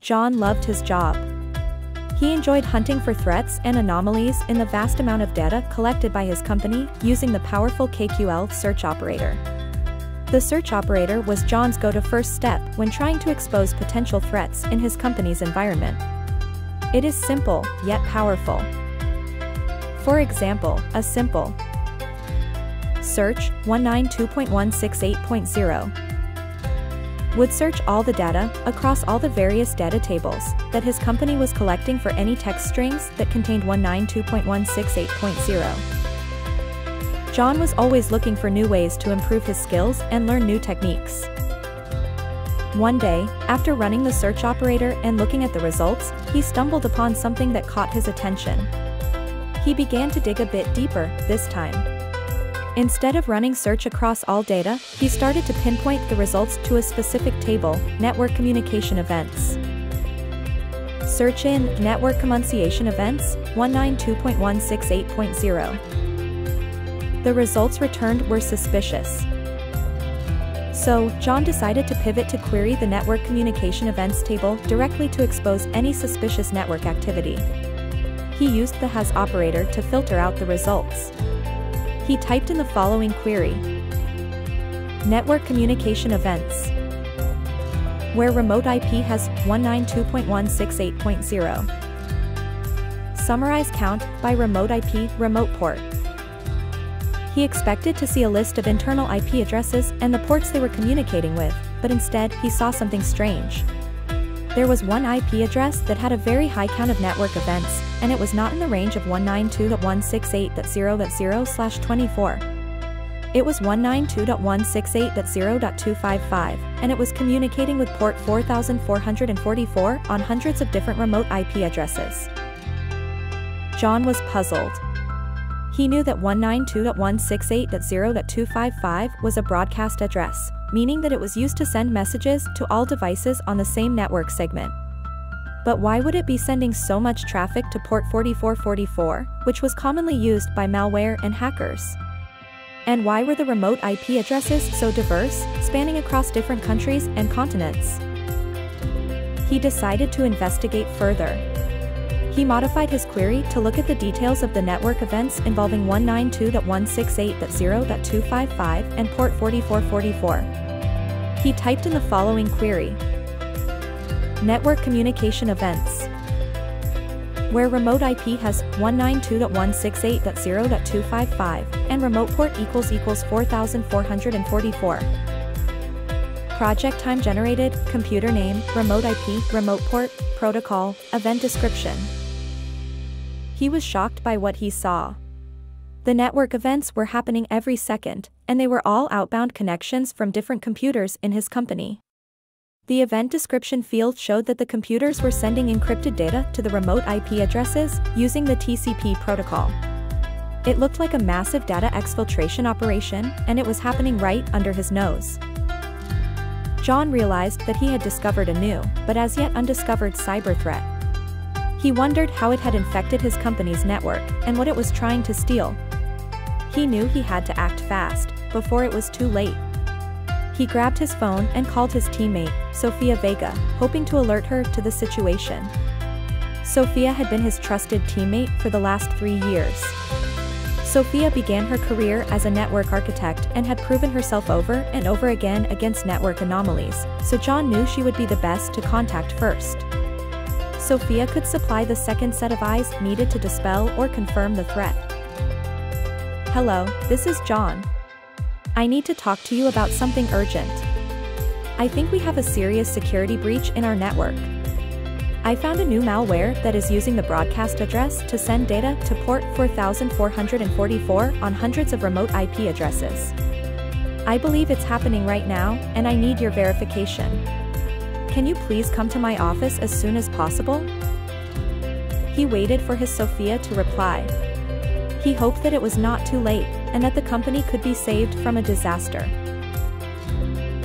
John loved his job. He enjoyed hunting for threats and anomalies in the vast amount of data collected by his company using the powerful KQL search operator. The search operator was John's go-to first step when trying to expose potential threats in his company's environment. It is simple, yet powerful. For example, a simple search 192.168.0 would search all the data across all the various data tables that his company was collecting for any text strings that contained 192.168.0. John was always looking for new ways to improve his skills and learn new techniques. One day, after running the search operator and looking at the results, he stumbled upon something that caught his attention. He began to dig a bit deeper, this time. Instead of running search across all data, he started to pinpoint the results to a specific table, network communication events. Search in network communication events 192.168.0. The results returned were suspicious. So, John decided to pivot to query the network communication events table directly to expose any suspicious network activity. He used the has operator to filter out the results. He typed in the following query: network communication events, where remote IP has 192.168.0. Summarize count by remote IP, remote port. He expected to see a list of internal IP addresses and the ports they were communicating with, but instead he saw something strange. There was one IP address that had a very high count of network events, and it was not in the range of 192.168.0.0/24. It was 192.168.0.255, and it was communicating with port 4444 on hundreds of different remote IP addresses. John was puzzled. He knew that 192.168.0.255 was a broadcast address, meaning that it was used to send messages to all devices on the same network segment. But why would it be sending so much traffic to port 4444, which was commonly used by malware and hackers? And why were the remote IP addresses so diverse, spanning across different countries and continents? He decided to investigate further. He modified his query to look at the details of the network events involving 192.168.0.255 and port 4444. He typed in the following query: network communication events, where remote IP has 192.168.0.255 and remote port == 4444. Project time generated, computer name, remote IP, remote port, protocol, event description. He was shocked by what he saw. The network events were happening every second, and they were all outbound connections from different computers in his company. The event description field showed that the computers were sending encrypted data to the remote IP addresses using the TCP protocol. It looked like a massive data exfiltration operation, and it was happening right under his nose. John realized that he had discovered a new, but as yet undiscovered cyber threat. He wondered how it had infected his company's network and what it was trying to steal. He knew he had to act fast, before it was too late. He grabbed his phone and called his teammate, Sofia Vega, hoping to alert her to the situation. Sofia had been his trusted teammate for the last 3 years. Sofia began her career as a network architect and had proven herself over and over again against network anomalies, so John knew she would be the best to contact first. Sofia could supply the second set of eyes needed to dispel or confirm the threat. Hello, this is John. I need to talk to you about something urgent. I think we have a serious security breach in our network. I found a new malware that is using the broadcast address to send data to port 4444 on hundreds of remote IP addresses. I believe it's happening right now, and I need your verification. Can you please come to my office as soon as possible? He waited for his Sofia to reply. He hoped that it was not too late, and that the company could be saved from a disaster.